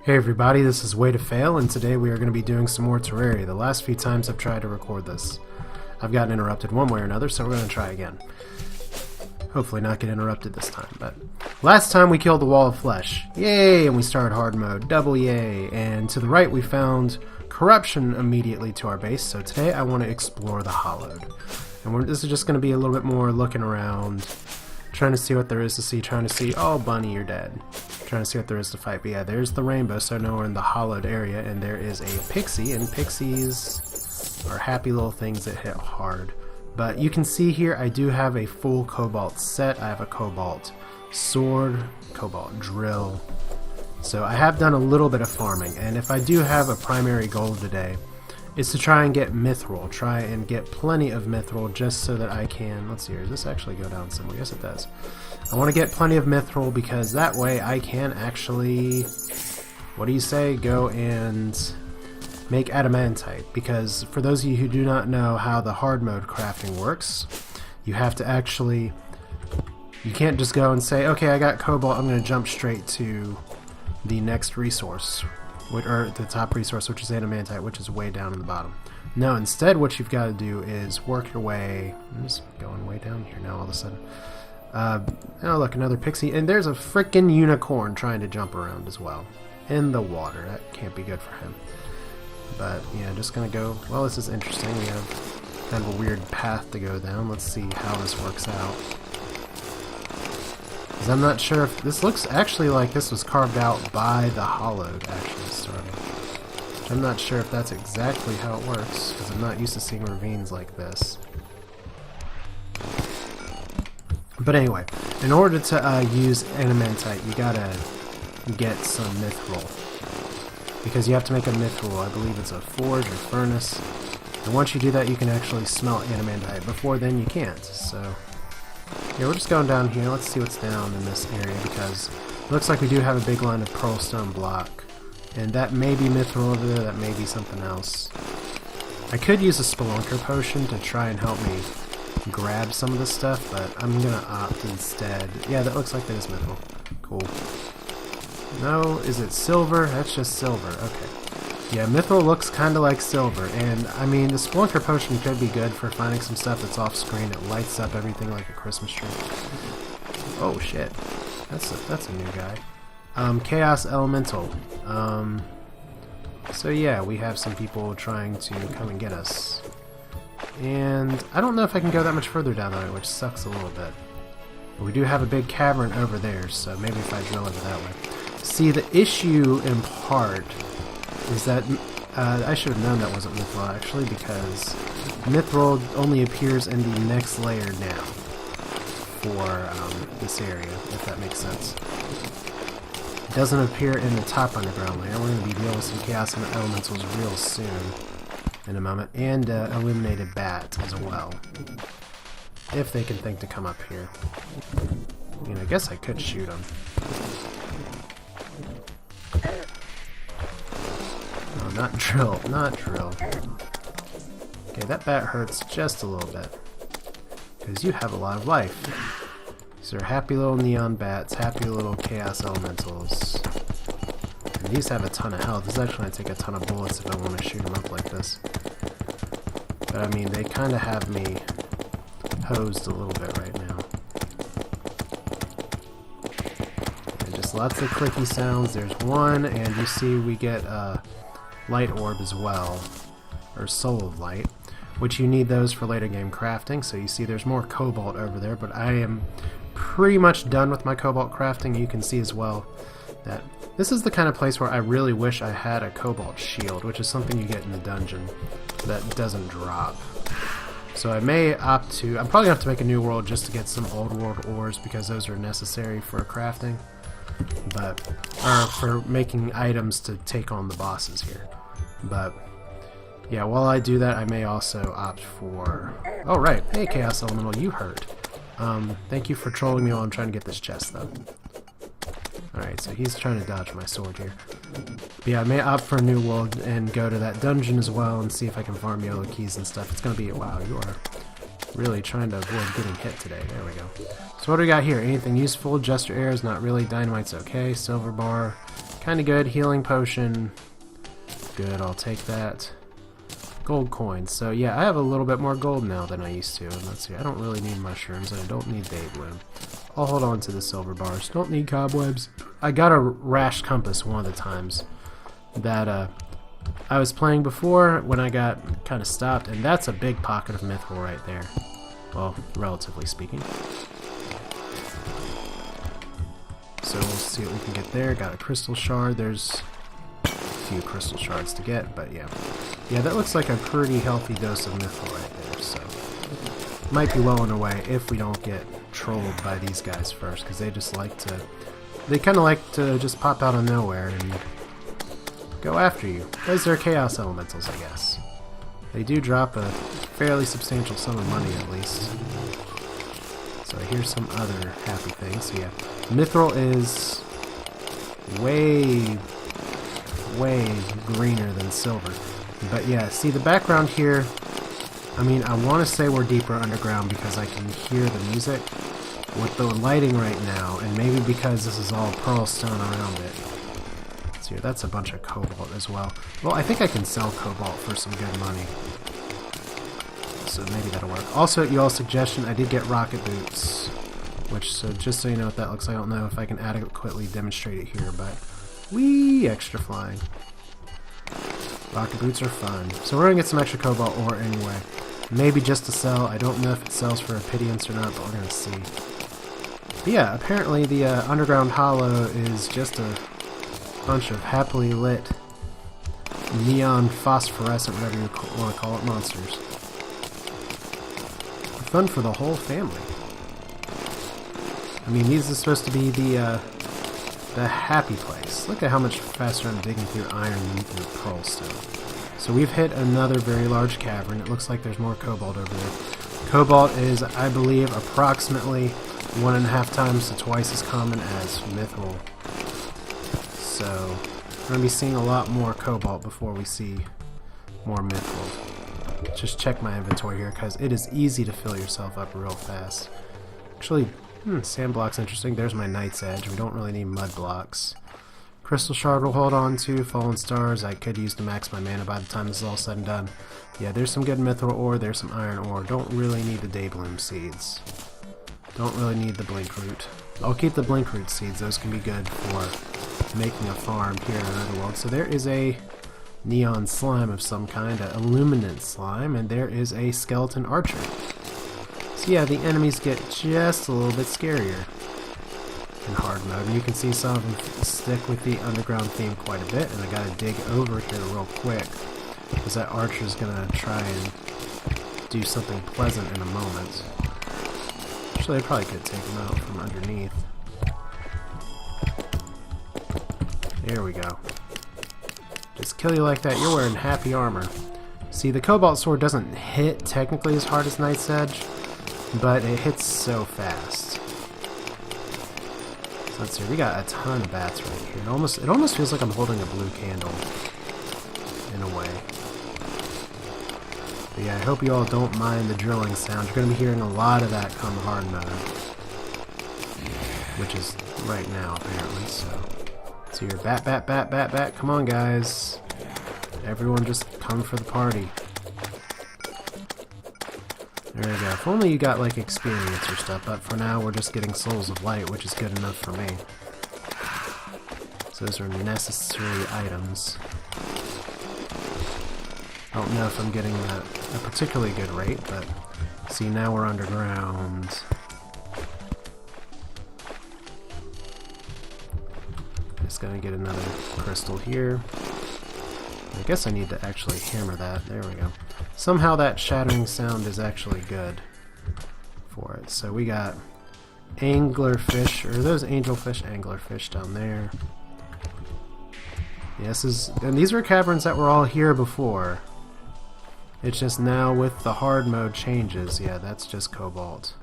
Hey everybody, this is Way to Fail, and today we are going to be doing some more Terraria. The last few times I've tried to record this, I've gotten interrupted one way or another, so we're going to try again. Hopefully not get interrupted this time, but last time we killed the wall of flesh. Yay! And we started hard mode. Double yay! And to the right we found corruption immediately to our base, so today I want to explore the Hollowed. And this is just going to be a little bit more looking around, trying to see what there is to see, trying to see, oh bunny, you're dead. Trying to see what there is to fight. But yeah, there's the rainbow, so now we're in the Hollowed area, and there is a pixie, and pixies are happy little things that hit hard. But you can see here I do have a full Cobalt set. I have a Cobalt sword, Cobalt drill. So I have done a little bit of farming, and if I do have a primary goal today, it's to try and get Mithril. Try and get plenty of Mithril just so that I can... Let's see here, does this actually go down somewhere? Yes, it does. I want to get plenty of Mithril because that way I can actually... What do you say? Go and make adamantite. Because for those of you who do not know how the hard mode crafting works, you have to actually... You can't just go and say, okay, I got Cobalt, I'm going to jump straight to the next resource. Or the top resource, which is adamantite, which is way down in the bottom. No, instead what you've got to do is work your way... I'm just going way down here now all of a sudden. Oh look, another pixie, and there's a frickin' unicorn trying to jump around as well. In the water, that can't be good for him. But yeah, just gonna go... Well, this is interesting, we have kind of a weird path to go down. Let's see how this works out. Because I'm not sure if... This looks actually like this was carved out by the Hollowed, actually, starting. I'm not sure if that's exactly how it works, because I'm not used to seeing ravines like this. But anyway, in order to use adamantite, you gotta get some Mithril. Because you have to make a Mithril, I believe it's a forge or furnace. And once you do that, you can actually smelt adamantite. Before then, you can't, so... Yeah, we're just going down here. Let's see what's down in this area, because it looks like we do have a big line of pearlstone block. And that may be Mithril over there, that may be something else. I could use a Spelunker potion to try and help me grab some of this stuff, but I'm gonna opt instead. Yeah, that looks like that is Mithril. Cool. No, is it silver? That's just silver. Okay. Yeah, Mithril looks kind of like silver, and I mean, the Spelunker potion could be good for finding some stuff that's off screen. It lights up everything like a Christmas tree. Oh shit, that's a new guy. Chaos Elemental. So yeah, we have some people trying to come and get us. And I don't know if I can go that much further down that way, which sucks a little bit. But we do have a big cavern over there, so maybe if I drill over that way. See, the issue in part is that I should have known that wasn't Mithril actually, because Mithril only appears in the next layer now for this area, if that makes sense. It doesn't appear in the top underground layer. We're going to be dealing with some Chaos and Elementals real soon, in a moment, and Illuminated Bat as well, if they can think to come up here. I mean, I guess I could shoot them. Not drill, not drill. Okay, that bat hurts just a little bit. Because you have a lot of life. These are happy little neon bats, happy little chaos elementals. And these have a ton of health. This is actually going to take a ton of bullets if I want to shoot them up like this. But I mean, they kind of have me hosed a little bit right now. And just lots of clicky sounds. There's one, and you see we get light orb as well, or soul of light, which you need those for later game crafting. So you see there's more cobalt over there, but I am pretty much done with my cobalt crafting. You can see as well that this is the kind of place where I really wish I had a cobalt shield, which is something you get in the dungeon that doesn't drop. So I may opt to... I'm probably going to have to make a new world just to get some old world ores, because those are necessary for crafting, but for making items to take on the bosses here. But yeah, while I do that, I may also opt for... Oh right, hey Chaos Elemental, you hurt. Thank you for trolling me while I'm trying to get this chest though. Alright, so he's trying to dodge my sword here. But yeah, I may opt for a new world and go to that dungeon as well and see if I can farm yellow keys and stuff. It's gonna be... Wow, you are really trying to avoid getting hit today. There we go. So what do we got here? Anything useful? Jester arrows, not really. Dynamite's okay. Silver bar. Kinda good. Healing potion. Good, I'll take that. Gold coins. So yeah, I have a little bit more gold now than I used to. And let's see, I don't really need mushrooms, and I don't need daybloom. I'll hold on to the silver bars. Don't need cobwebs. I got a rash compass one of the times that I was playing before when I got kind of stopped, and that's a big pocket of mithril right there. Well, relatively speaking. So we'll see what we can get there. Got a crystal shard. There's a few crystal shards to get, but yeah. Yeah, that looks like a pretty healthy dose of mithril right there, so might be well on our way if we don't get trolled by these guys first, because they just like to, they kind of like to just pop out of nowhere and go after you, because they're chaos elementals, I guess. They do drop a fairly substantial sum of money at least. So here's some other happy things. So yeah, mithril is way greener than silver. But yeah, see the background here, I mean, I want to say we're deeper underground because I can hear the music with the lighting right now, and maybe because this is all pearl stone around it. So here, that's a bunch of cobalt as well. Well, I think I can sell cobalt for some good money. So maybe that'll work. Also, at y'all's suggestion, I did get rocket boots, which, so just so you know what that looks like, I don't know if I can adequately demonstrate it here, but whee, extra flying. Rocket boots are fun. So we're gonna get some extra cobalt ore anyway. Maybe just to sell. I don't know if it sells for a pittance or not, but we're gonna see. But yeah, apparently the underground hollow is just a bunch of happily lit neon phosphorescent, whatever you want to call it, monsters. Fun for the whole family. I mean, these are supposed to be the happy place. Look at how much faster I'm digging through iron than through pearl stone. So we've hit another very large cavern. It looks like there's more cobalt over there. Cobalt is, I believe, approximately 1.5 times to twice as common as mithril. So we're going to be seeing a lot more cobalt before we see more mithril. Just check my inventory here, because it is easy to fill yourself up real fast. Actually, sand block's interesting. There's my Knight's Edge. We don't really need mud blocks. Crystal shard will hold on to. Fallen stars I could use to max my mana by the time this is all said and done. Yeah, there's some good mithril ore. There's some iron ore. Don't really need the daybloom seeds. Don't really need the blink root. I'll keep the blink root seeds. Those can be good for making a farm here in another world. So there is a neon slime of some kind, a illuminant slime, and there is a skeleton archer. So yeah, the enemies get just a little bit scarier in hard mode, and you can see some of them stick with the underground theme quite a bit, and I gotta dig over here real quick, because that archer's gonna try and do something pleasant in a moment. Actually, I probably could take him out from underneath. There we go. Just kill you like that, you're wearing happy armor. See, the Cobalt Sword doesn't hit technically as hard as Knight's Edge, but it hits so fast. So let's see, we got a ton of bats right here. It almost feels like I'm holding a blue candle, in a way. But yeah, I hope you all don't mind the drilling sound. You're going to be hearing a lot of that come hard mode, which is right now apparently, so. So you're bat, come on guys. Everyone just come for the party. There we go. If only you got like experience or stuff, but for now we're just getting souls of light, which is good enough for me. So those are necessary items. I don't know if I'm getting that at a particularly good rate, but see, now we're underground. Just gonna get another crystal here. I guess I need to actually hammer that. There we go. Somehow that shattering sound is actually good for it. So we got anglerfish, or those angelfish, anglerfish down there. Yes, and these were caverns that were all here before. It's just now with the hard mode changes, yeah, that's just cobalt.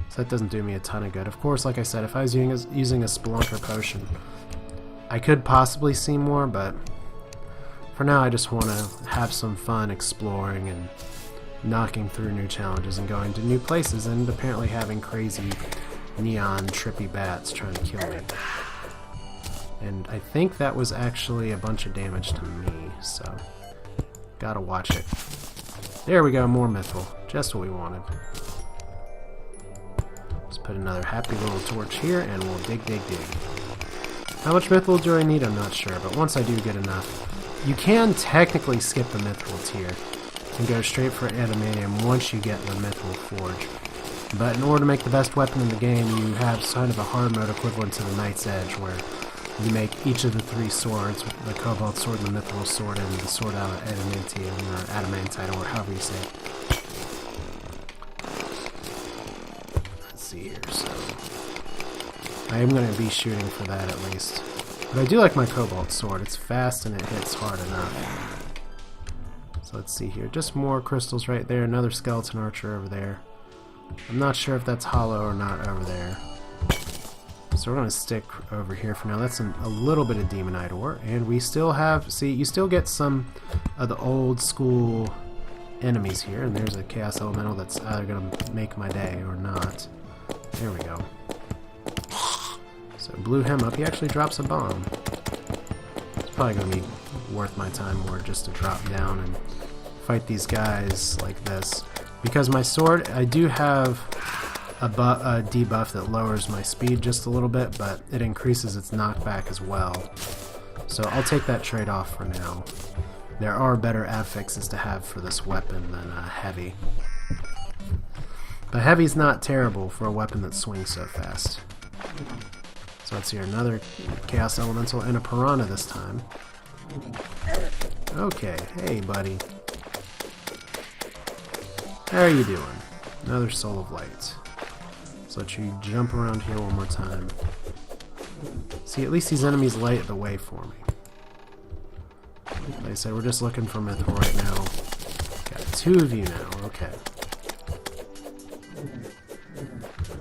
So that doesn't do me a ton of good. Of course, like I said, if I was using a Spelunker potion, I could possibly see more, but for now I just want to have some fun exploring and knocking through new challenges and going to new places, and apparently having crazy neon trippy bats trying to kill me. And I think that was actually a bunch of damage to me, so gotta watch it. There we go, more mithril. Just what we wanted. Let's put another happy little torch here, and we'll dig. How much mithril do I need? I'm not sure, but once I do get enough. You can technically skip the mithril tier and go straight for adamantium once you get the mithril forge. But in order to make the best weapon in the game, you have kind of a hard mode equivalent to the Knight's Edge, where you make each of the 3 swords, the Cobalt sword, the Mithril sword, and the sword out of adamantium, or adamantite, or however you say it. Let's see here, so I am going to be shooting for that at least. But I do like my Cobalt sword. It's fast and it hits hard enough. So let's see here. Just more crystals right there. Another skeleton archer over there. I'm not sure if that's hollow or not over there. So we're going to stick over here for now. That's a little bit of demonite ore. And we still have... See, you still get some of the old school enemies here. And there's a chaos elemental that's either going to make my day or not. There we go. So blew him up. He actually drops a bomb. It's probably going to be worth my time more just to drop down and fight these guys like this. Because my sword, I do have a debuff that lowers my speed just a little bit, but it increases its knockback as well. So I'll take that trade-off for now. There are better affixes to have for this weapon than heavy. But heavy's not terrible for a weapon that swings so fast. So let's see here, another Chaos Elemental and a Piranha this time. Okay, hey buddy. How are you doing? Another Soul of Light. So let you jump around here one more time. See, at least these enemies light the way for me. Like I said, we're just looking for mithril right now. Got 2 of you now, okay.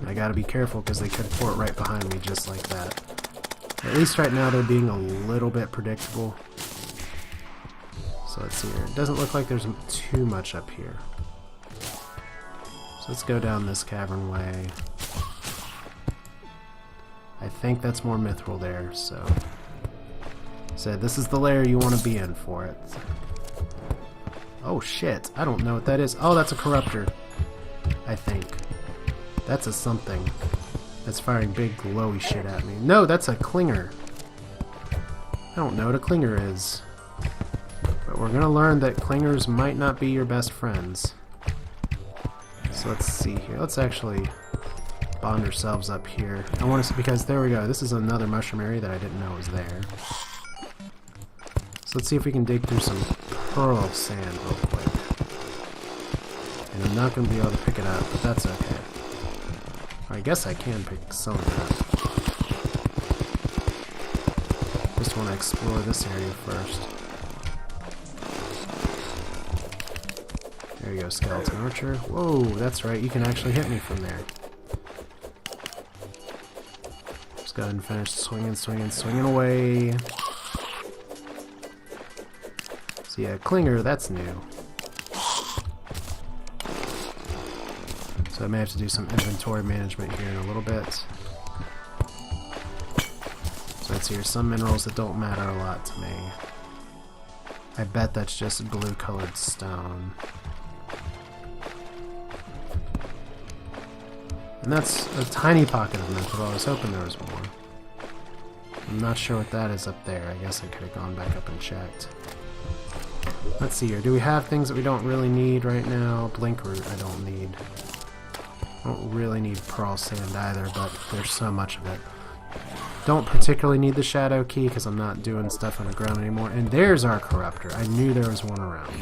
I gotta be careful because they could port right behind me just like that. At least right now they're being a little bit predictable. So let's see here. It doesn't look like there's too much up here. So let's go down this cavern way. I think that's more mithril there, so... Said this is the layer you want to be in for it. Oh shit, I don't know what that is. Oh, that's a corruptor. I think. That's a something. That's firing big glowy shit at me. No, that's a clinger. I don't know what a clinger is. But we're gonna learn that clingers might not be your best friends. So let's see here. Let's actually bond ourselves up here. I want to see, because there we go. This is another mushroom area that I didn't know was there. So let's see if we can dig through some pearl sand real quick. And I'm not going to be able to pick it up, but that's okay. I guess I can pick some of it up. Just want to explore this area first. There you go, skeleton archer. Whoa, that's right, you can actually hit me from there. Just go ahead and finish swinging away. So yeah, clinger, that's new. So I may have to do some inventory management here in a little bit. So let's see here, some minerals that don't matter a lot to me. I bet that's just blue colored stone. And that's a tiny pocket of mithril. I was hoping there was more. I'm not sure what that is up there. I guess I could have gone back up and checked. Let's see here. Do we have things that we don't really need right now? Blink root I don't need. I don't really need pearl sand either, but there's so much of it. Don't particularly need the shadow key because I'm not doing stuff underground anymore. And there's our corruptor. I knew there was one around.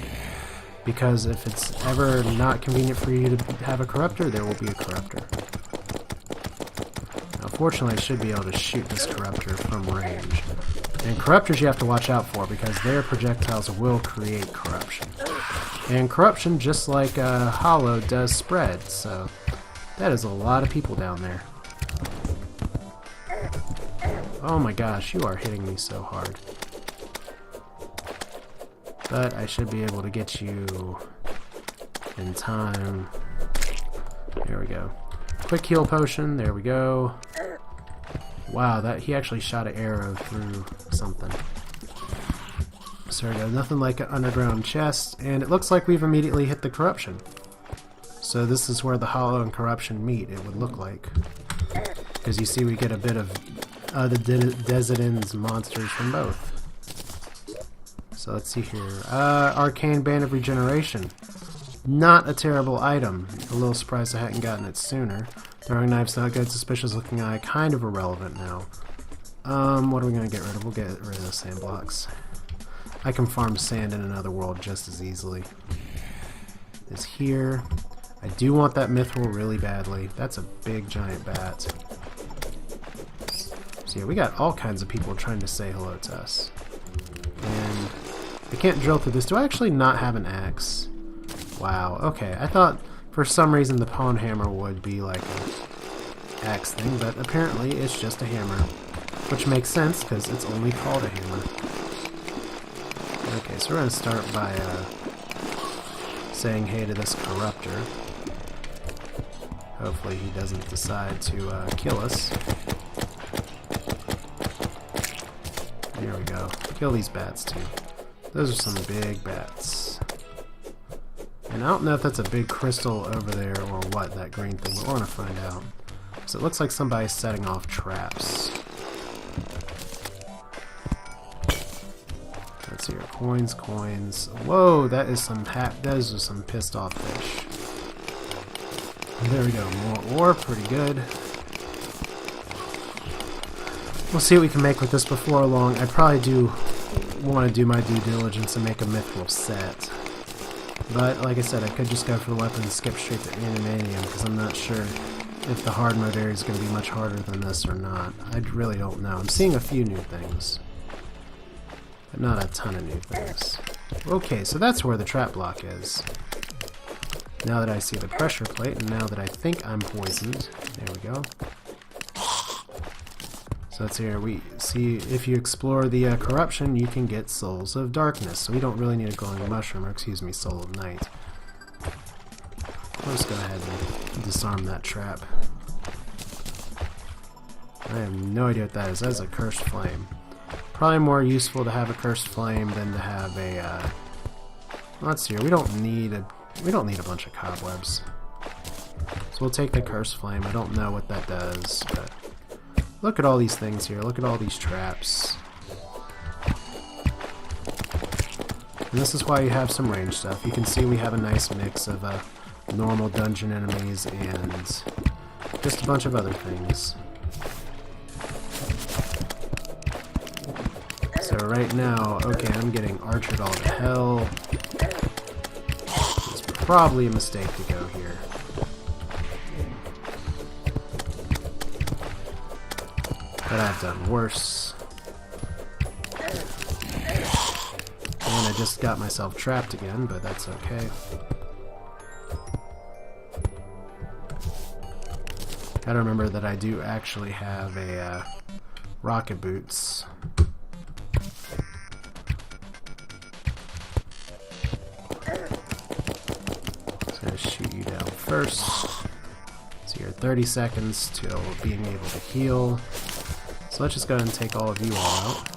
Because if it's ever not convenient for you to have a corruptor, there will be a corruptor. Now, fortunately, I should be able to shoot this corruptor from range. And corruptors you have to watch out for because their projectiles will create corruption. And corruption, just like hollow, does spread, so that is a lot of people down there. Oh my gosh, you are hitting me so hard. But I should be able to get you in time. There we go. Quick heal potion, there we go. Wow, that he actually shot an arrow through something. So there we go, nothing like an underground chest, and it looks like we've immediately hit the corruption. So this is where the hollow and corruption meet, it would look like. Because you see we get a bit of the Desert End's monsters from both. So let's see here. Arcane Band of Regeneration. Not a terrible item. A little surprised I hadn't gotten it sooner. Throwing knives, not good. Suspicious looking eye. Kind of irrelevant now. What are we going to get rid of? We'll get rid of the sand blocks. I can farm sand in another world just as easily. Is here. I do want that mithril really badly. That's a big giant bat. So yeah, we got all kinds of people trying to say hello to us. And I can't drill through this. Do I actually not have an axe? Wow, okay. I thought for some reason the pawn hammer would be like an axe thing, but apparently it's just a hammer. Which makes sense, because it's only called a hammer. Okay, so we're going to start by saying hey to this corruptor. Hopefully he doesn't decide to kill us. There we go. Kill these bats too. Those are some big bats. And I don't know if that's a big crystal over there or what, that green thing, but we're gonna find out. So it looks like somebody's setting off traps. Let's see here. Coins, coins. Whoa, that is some those are some pissed off fish. There we go. More ore, pretty good. We'll see what we can make with this before long. I probably do want to do my due diligence and make a mithril set. But, like I said, I could just go for the weapon and skip straight to Animanium, because I'm not sure if the hard mode area is going to be much harder than this or not. I really don't know. I'm seeing a few new things, but not a ton of new things. Okay, so that's where the trap block is. Now that I see the pressure plate, and now that I think I'm poisoned, there we go. So that's here. We see if you explore the corruption, you can get Souls of Darkness. So we don't really need a glowing mushroom, or excuse me, Soul of Night. Let's go ahead and disarm that trap. I have no idea what that is. That is a cursed flame. Probably more useful to have a cursed flame than to have a. Let's see here. We don't need a bunch of cobwebs. So we'll take the cursed flame. I don't know what that does, but. Look at all these things here. Look at all these traps. And this is why you have some range stuff. You can see we have a nice mix of normal dungeon enemies and just a bunch of other things. So right now, okay, I'm getting archered all to hell. It's probably a mistake to go here. But I've done worse. And I just got myself trapped again, but that's okay. Gotta remember that I do actually have a rocket boots. Just gonna shoot you down first. So you're 30 seconds till being able to heal. So let's just go ahead and take all of you all out.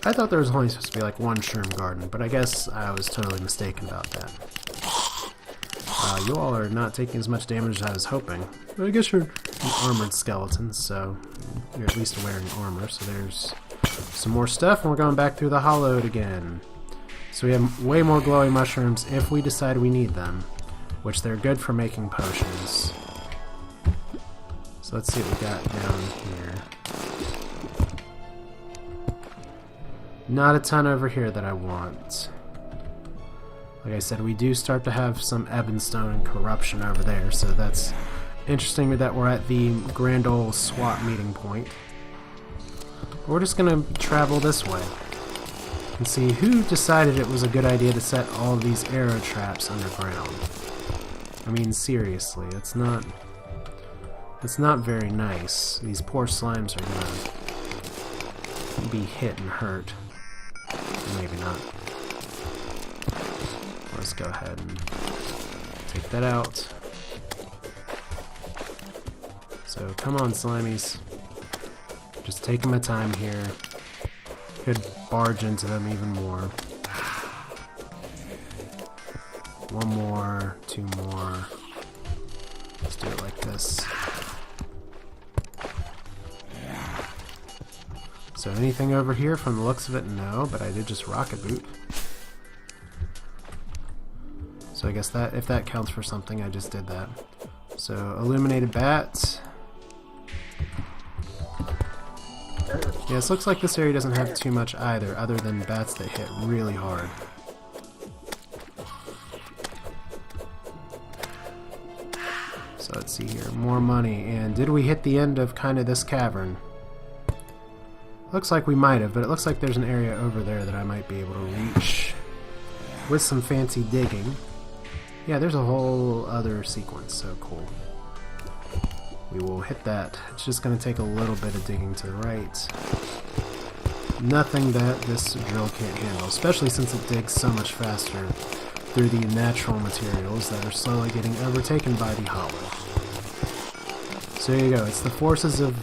I thought there was only supposed to be like one shroom garden, but I guess I was totally mistaken about that. You all are not taking as much damage as I was hoping. But I guess you're an armored skeleton, so you're at least wearing armor. So there's some more stuff, and we're going back through the hollowed again. So we have way more glowing mushrooms if we decide we need them. Which they're good for making potions. So let's see what we got down here. Not a ton over here that I want. Like I said, we do start to have some Ebonstone and corruption over there, so that's interesting that we're at the grand old swap meeting point. We're just gonna travel this way and see who decided it was a good idea to set all of these arrow traps underground. I mean, seriously, it's not very nice. These poor slimes are gonna be hit and hurt. Maybe not. Let's go ahead and take that out. So come on, slimies. Just taking my time here. Could barge into them even more. One more, two more. Let's do it like this. So anything over here from the looks of it? No, but I did just rocket boot. So I guess that, if that counts for something, I just did that. So illuminated bats. Yeah, this looks like this area doesn't have too much either, other than bats that hit really hard. So let's see here, more money. And did we hit the end of kind of this cavern? Looks like we might have, but it looks like there's an area over there that I might be able to reach with some fancy digging. Yeah, there's a whole other sequence, so cool. We will hit that. It's just going to take a little bit of digging to the right. Nothing that this drill can't handle, especially since it digs so much faster through the natural materials that are slowly getting overtaken by the hollow. So there you go. It's the forces of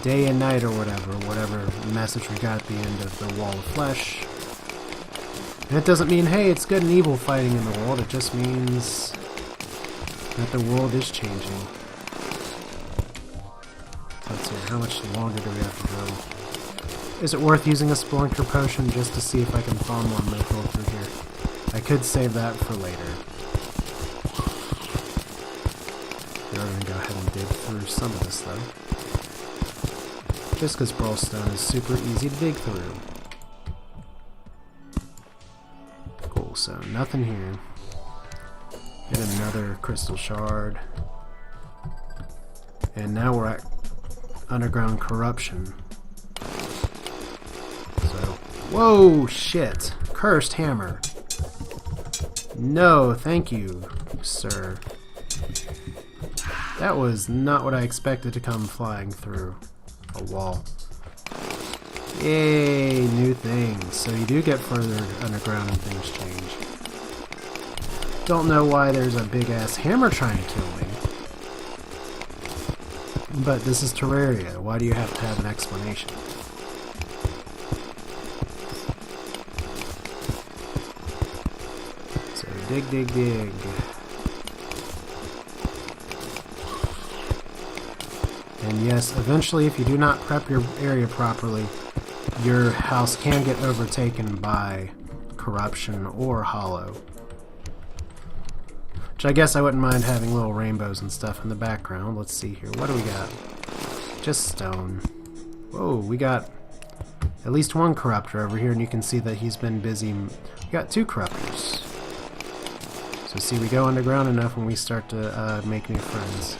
day and night, or whatever message we got at the end of the Wall of Flesh. And it doesn't mean, hey, it's good and evil fighting in the world. It just means that the world is changing. So let's see, how much longer do we have to go? Is it worth using a Spelunker potion just to see if I can farm more Mithril through here? I could save that for later. We're going to go ahead and dig through some of this, though. Just because Burlstone is super easy to dig through. Cool, so nothing here. Get another crystal shard. And now we're at underground corruption. So, whoa, shit. Cursed hammer. No, thank you, sir. That was not what I expected to come flying through a wall. Yay, new things. So you do get further underground and things change. Don't know why there's a big ass hammer trying to kill me. But this is Terraria. Why do you have to have an explanation? So dig, dig, dig. And yes, eventually if you do not prep your area properly, your house can get overtaken by corruption or hollow. Which I guess I wouldn't mind having little rainbows and stuff in the background. Let's see here. What do we got? Just stone. Whoa, we got at least one corruptor over here, and you can see that he's been busy. We got two corruptors. So see, we go underground enough when we start to make new friends.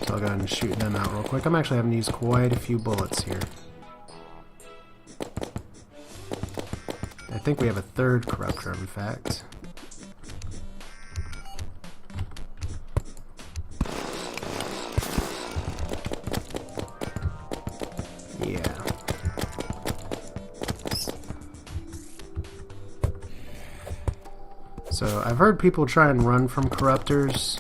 So I'll go ahead and shoot them out real quick. I'm actually having to use quite a few bullets here. I think we have a third corruptor, in fact. Yeah. So I've heard people try and run from corruptors.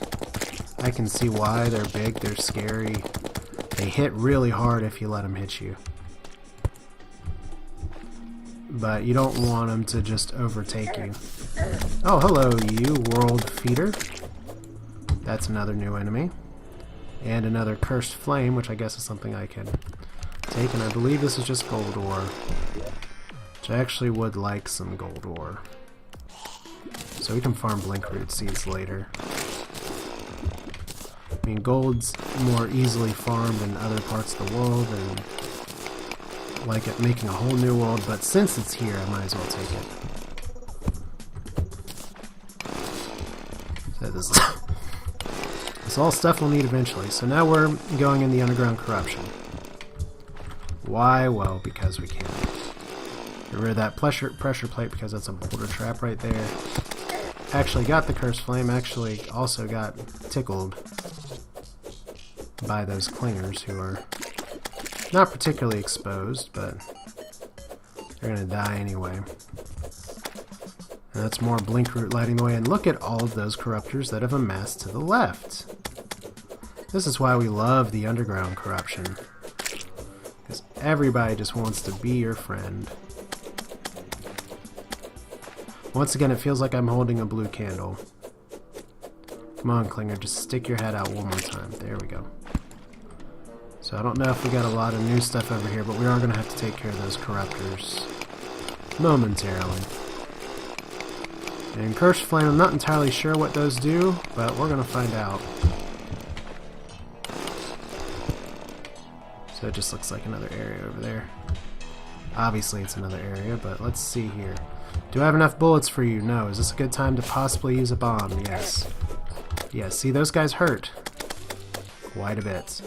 I can see why. They're big, they're scary. They hit really hard if you let them hit you. But you don't want them to just overtake you. Oh, hello you, World Feeder. That's another new enemy. And another Cursed Flame, which I guess is something I can take. And I believe this is just gold ore. Which I actually would like some gold ore. So we can farm Blinkroot seeds later. I mean, gold's more easily farmed in other parts of the world, and like it making a whole new world, but since it's here, I might as well take it. So this all stuff we'll need eventually. So now we're going in the underground corruption. Why? Well, because we can. Get rid of that pressure plate because that's a boulder trap right there. Actually got the Cursed Flame, actually also got tickled by those clingers who are not particularly exposed, but they're gonna die anyway. And that's more Blinkroot lighting the way, and look at all of those corruptors that have amassed to the left. This is why we love the underground corruption. Because everybody just wants to be your friend. Once again, it feels like I'm holding a blue candle. Come on, Klinger, just stick your head out one more time. There we go. So I don't know if we got a lot of new stuff over here, but we are going to have to take care of those corruptors momentarily. And Cursed Flame, I'm not entirely sure what those do, but we're going to find out. So it just looks like another area over there. Obviously it's another area, but let's see here. Do I have enough bullets for you? No. Is this a good time to possibly use a bomb? Yes. Yes, see, those guys hurt quite a bit.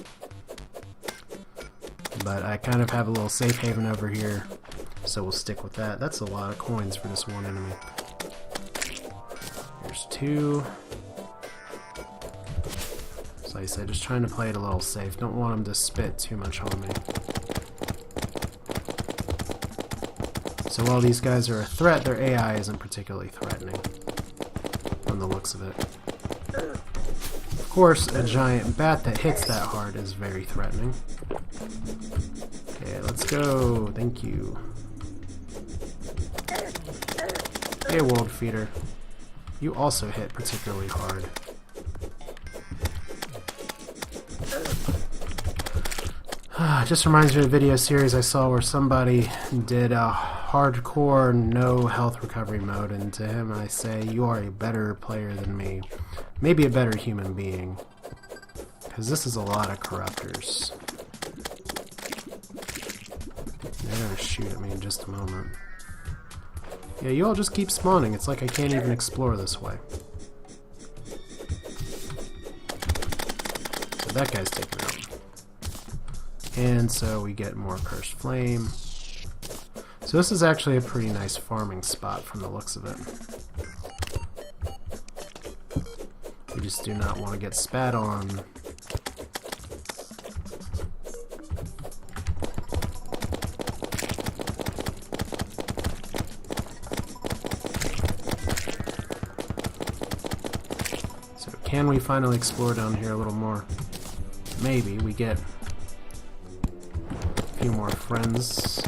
But I kind of have a little safe haven over here, so we'll stick with that. That's a lot of coins for this one enemy. Here's 2. So like I said, just trying to play it a little safe. Don't want them to spit too much on me. So while these guys are a threat, their AI isn't particularly threatening from the looks of it. Of course, a giant bat that hits that hard is very threatening. Okay, let's go. Thank you. Hey, World Feeder. You also hit particularly hard. Just reminds me of a video series I saw where somebody did a hardcore no health recovery mode, and to him I say, you are a better player than me. Maybe a better human being. Because this is a lot of corruptors. They're gonna shoot at me in just a moment. Yeah, you all just keep spawning. It's like I can't even explore this way. So that guy's taken out. And so we get more Cursed Flame. So this is actually a pretty nice farming spot from the looks of it. We just do not want to get spat on. So can we finally explore down here a little more? Maybe. We get a few more friends.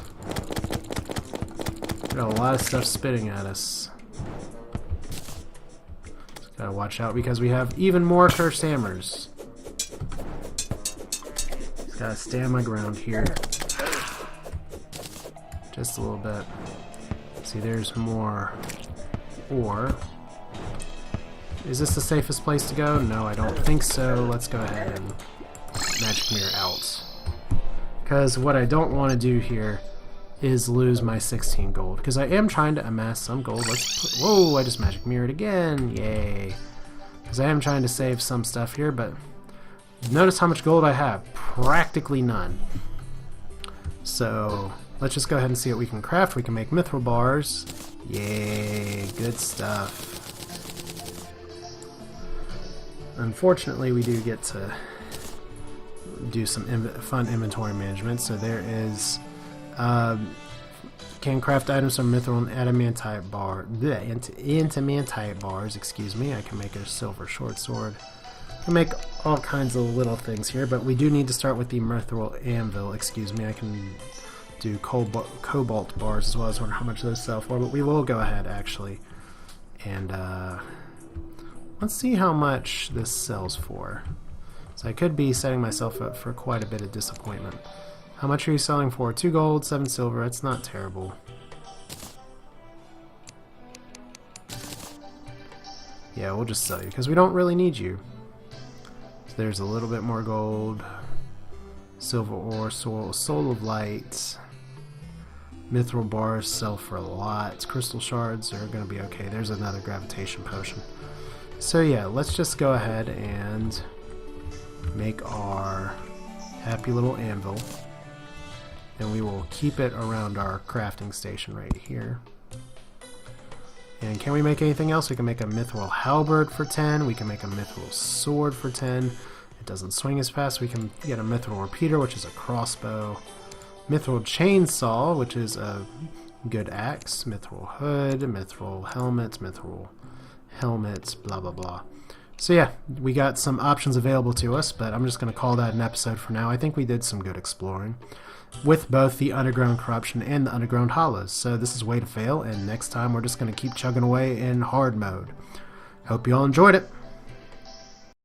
Got a lot of stuff spitting at us. Just gotta watch out because we have even more cursed hammers. Just gotta stand my ground here. Just a little bit. See, there's more ore. Is this the safest place to go? No, I don't think so. Let's go ahead and magic mirror out. Because what I don't want to do here is lose my 16 gold. Because I am trying to amass some gold. Let's put, whoa, I just magic mirrored again. Yay. Because I am trying to save some stuff here, but notice how much gold I have. Practically none. So let's just go ahead and see what we can craft. We can make mithril bars. Yay, good stuff. Unfortunately, we do get to do some fun inventory management. So there is can craft items from mithril and adamantite bars. Excuse me. I can make a silver short sword. I can make all kinds of little things here, but we do need to start with the mithril anvil. Excuse me. I can do cobalt bars as well. I was wondering how much those sell for, but we will go ahead actually and let's see how much this sells for. So I could be setting myself up for quite a bit of disappointment. How much are you selling for? 2 gold, 7 silver. It's not terrible. Yeah, we'll just sell you because we don't really need you. So there's a little bit more gold. Silver ore, soul of light. Mithril bars sell for a lot. Crystal shards are going to be okay. There's another gravitation potion. So yeah, let's just go ahead and make our happy little anvil. And we will keep it around our crafting station right here. And can we make anything else? We can make a mithril halberd for 10. We can make a mithril sword for 10. It doesn't swing as fast. We can get a mithril repeater, which is a crossbow. Mithril chainsaw, which is a good axe. Mithril hood, mithril helmet, blah blah blah. So yeah, we got some options available to us, but I'm just going to call that an episode for now. I think we did some good exploring with both the underground corruption and the underground hollows. So this is Way to Fail, and next time we're just going to keep chugging away in hard mode. Hope you all enjoyed it.